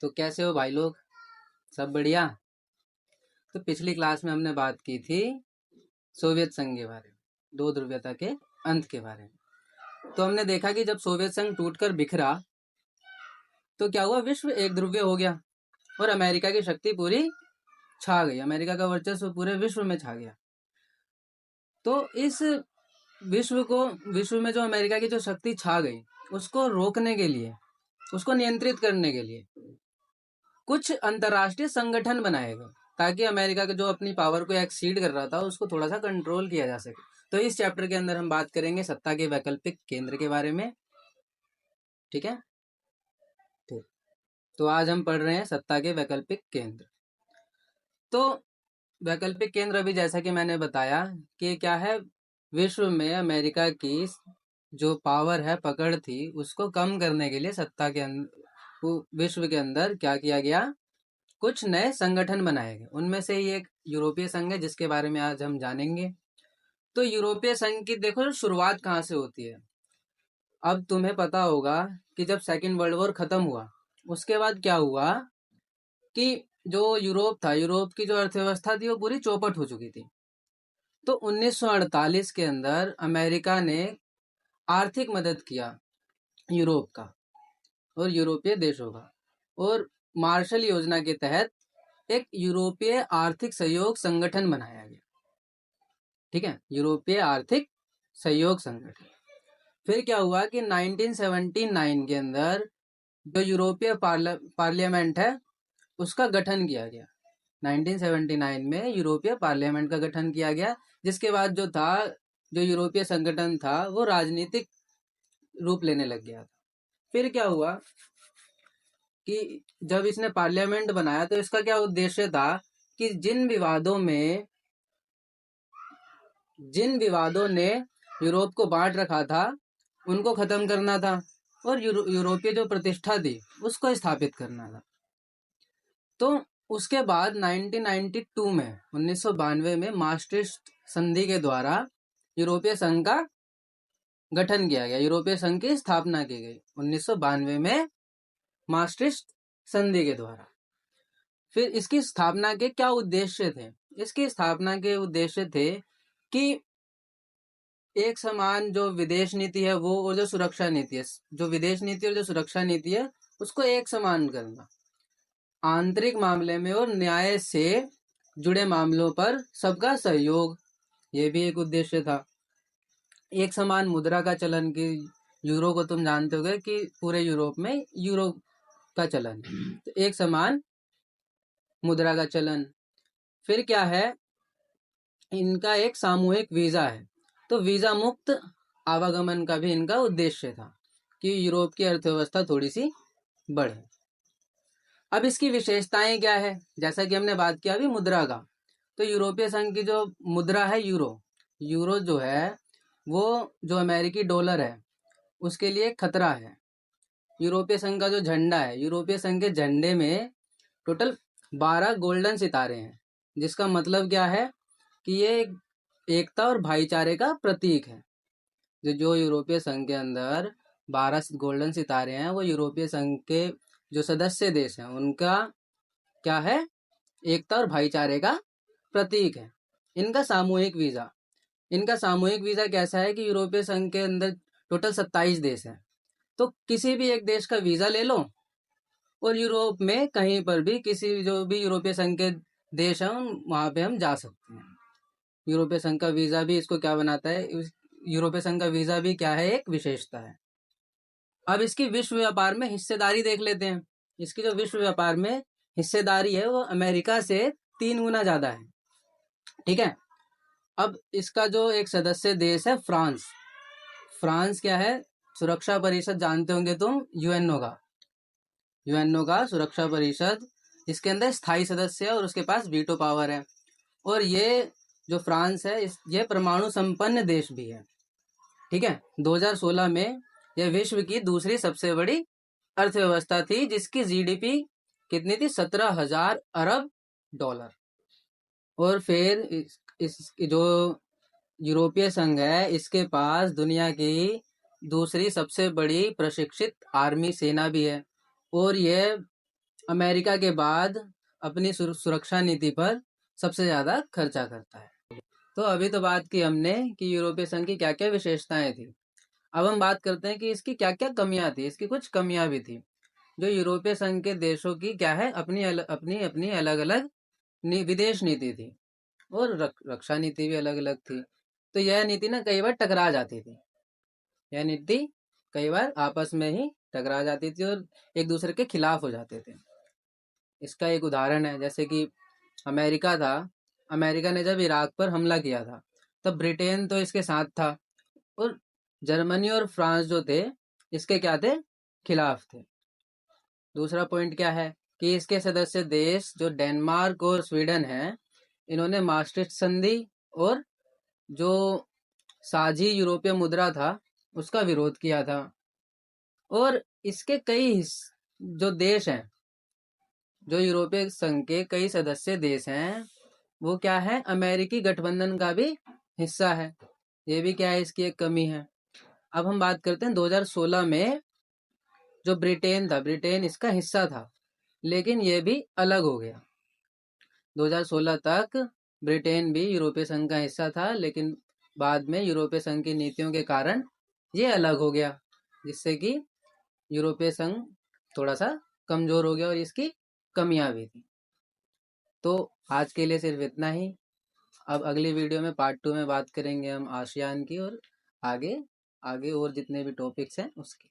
तो कैसे हो भाई लोग? सब बढ़िया। तो पिछली क्लास में हमने बात की थी सोवियत संघ के बारे में, दो ध्रुवीयता के अंत के बारे में। तो हमने देखा कि जब सोवियत संघ टूटकर बिखरा तो क्या हुआ, विश्व एक ध्रुवीय हो गया और अमेरिका की शक्ति पूरी छा गई। अमेरिका का वर्चस्व पूरे विश्व में छा गया। तो इस विश्व में जो अमेरिका की जो शक्ति छा गई, उसको रोकने के लिए, उसको नियंत्रित करने के लिए कुछ अंतरराष्ट्रीय संगठन बनाए गए ताकि अमेरिका के जो अपनी पावर को एक्सीड कर रहा था उसको थोड़ा सा कंट्रोल किया जा सके। तो इस चैप्टर के अंदर हम बात करेंगे सत्ता के वैकल्पिक केंद्र के बारे में। ठीक है, ठीक। तो आज हम पढ़ रहे हैं सत्ता के वैकल्पिक केंद्र। तो वैकल्पिक केंद्र अभी जैसा कि मैंने बताया कि क्या है, विश्व में अमेरिका की जो पावर है, पकड़ थी, उसको कम करने के लिए सत्ता के विश्व के अंदर क्या किया गया, कुछ नए संगठन बनाए गए। उनमें से ही एक यूरोपीय संघ है जिसके बारे में आज हम जानेंगे। तो यूरोपीय संघ की देखो शुरुआत कहाँ से होती है। अब तुम्हें पता होगा कि जब सेकेंड वर्ल्ड वॉर खत्म हुआ उसके बाद क्या हुआ कि जो यूरोप था, यूरोप की जो अर्थव्यवस्था थी वो पूरी चौपट हो चुकी थी। तो 1948 के अंदर अमेरिका ने आर्थिक मदद किया यूरोप का और यूरोपीय देशों का, और मार्शल योजना के तहत एक यूरोपीय आर्थिक सहयोग संगठन बनाया गया। ठीक है, यूरोपीय आर्थिक सहयोग संगठन। फिर क्या हुआ कि 1979 के अंदर जो यूरोपीय पार्लियामेंट है उसका गठन किया गया। 1979 में यूरोपीय पार्लियामेंट का गठन किया गया, जिसके बाद जो था, जो यूरोपीय संगठन था वो राजनीतिक रूप लेने लग गया था। फिर क्या हुआ कि जब इसने पार्लियामेंट बनाया तो इसका क्या उद्देश्य था कि जिन विवादों ने यूरोप को बांट रखा था उनको खत्म करना था और यूरोपीय जो प्रतिष्ठा थी उसको स्थापित करना था। तो उसके बाद 1992 में 1992 में maastricht संधि के द्वारा यूरोपीय संघ का गठन किया गया, यूरोपीय संघ की स्थापना की गई 1992 में maastricht संधि के द्वारा। फिर इसकी स्थापना के क्या उद्देश्य थे? इसकी स्थापना के उद्देश्य थे कि एक समान जो विदेश नीति है वो, और जो सुरक्षा नीति है, जो विदेश नीति और जो सुरक्षा नीति है उसको एक समान करना, आंतरिक मामले में और न्याय से जुड़े मामलों पर सबका सहयोग, ये भी एक उद्देश्य था। एक समान मुद्रा का चलन, की यूरो को तुम जानते होगे कि पूरे यूरोप में यूरो का चलन, तो एक समान मुद्रा का चलन। फिर क्या है, इनका एक सामूहिक वीजा है, तो वीजा मुक्त आवागमन का भी इनका उद्देश्य था कि यूरोप की अर्थव्यवस्था थोड़ी सी बढ़े। अब इसकी विशेषताएं क्या है? जैसा कि हमने बात किया अभी मुद्रा का, तो यूरोपीय संघ की जो मुद्रा है यूरो जो है वो जो अमेरिकी डॉलर है उसके लिए खतरा है। यूरोपीय संघ का जो झंडा है, यूरोपीय संघ के झंडे में टोटल 12 गोल्डन सितारे हैं, जिसका मतलब क्या है कि ये एकता और भाईचारे का प्रतीक है। जो यूरोपीय संघ के अंदर 12 गोल्डन सितारे हैं वो यूरोपीय संघ के जो सदस्य देश हैं उनका क्या है, एकता और भाईचारे का प्रतीक है। इनका सामूहिक वीजा कैसा है कि यूरोपीय संघ के अंदर टोटल 27 देश हैं, तो किसी भी एक देश का वीजा ले लो और यूरोप में कहीं पर भी किसी जो भी यूरोपीय संघ के देश हैं वहां पे हम जा सकते हैं। यूरोपीय संघ का वीजा भी इसको क्या बनाता है, यूरोपीय संघ का वीजा भी क्या है, एक विशेषता है। अब इसकी विश्व व्यापार में हिस्सेदारी देख लेते हैं। इसकी जो विश्व व्यापार में हिस्सेदारी है वो अमेरिका से 3 गुना ज्यादा है। ठीक है, अब इसका जो एक सदस्य देश है फ्रांस क्या है, सुरक्षा परिषद जानते होंगे तुम, यूएनओ का सुरक्षा परिषद, इसके अंदर स्थायी सदस्य है और उसके पास वीटो पावर है। और ये जो फ्रांस है ये परमाणु संपन्न देश भी है। ठीक है, 2016 में यह विश्व की दूसरी सबसे बड़ी अर्थव्यवस्था थी, जिसकी जीडीपी कितनी थी, 17,000 अरब डॉलर। और फिर इस जो यूरोपीय संघ है इसके पास दुनिया की दूसरी सबसे बड़ी प्रशिक्षित आर्मी सेना भी है, और यह अमेरिका के बाद अपनी सुरक्षा नीति पर सबसे ज़्यादा खर्चा करता है। तो अभी तो बात की हमने कि यूरोपीय संघ की क्या क्या विशेषताएं थी। अब हम बात करते हैं कि इसकी क्या क्या कमियां थी। इसकी कुछ कमियां भी थी। जो यूरोपीय संघ के देशों की क्या है, अपनी अलग अलग विदेश नीति थी और रक्षा नीति भी अलग अलग थी। तो यह नीति ना कई बार टकरा जाती थी। यह नीति कई बार आपस में ही टकरा जाती थी और एक दूसरे के खिलाफ हो जाते थे। इसका एक उदाहरण है, जैसे कि अमेरिका था। अमेरिका ने जब इराक पर हमला किया था तब ब्रिटेन तो इसके साथ था और जर्मनी और फ्रांस जो थे इसके क्या थे, खिलाफ थे। दूसरा पॉइंट क्या है कि इसके सदस्य देश जो डेनमार्क और स्वीडन है, इन्होंने मास्ट्रिक्ट संधि और जो साझी यूरोपीय मुद्रा था उसका विरोध किया था। और इसके कई जो देश हैं, जो यूरोपीय संघ के कई सदस्य देश हैं, वो क्या है, अमेरिकी गठबंधन का भी हिस्सा है। ये भी क्या है, इसकी एक कमी है। अब हम बात करते हैं 2016 में जो ब्रिटेन था, ब्रिटेन इसका हिस्सा था लेकिन ये भी अलग हो गया। 2016 तक ब्रिटेन भी यूरोपीय संघ का हिस्सा था लेकिन बाद में यूरोपीय संघ की नीतियों के कारण ये अलग हो गया, जिससे कि यूरोपीय संघ थोड़ा सा कमजोर हो गया और इसकी कमियां भी थी। तो आज के लिए सिर्फ इतना ही। अब अगली वीडियो में पार्ट 2 में बात करेंगे हम आसियान की और आगे आगे और जितने भी टॉपिक्स हैं उसकी।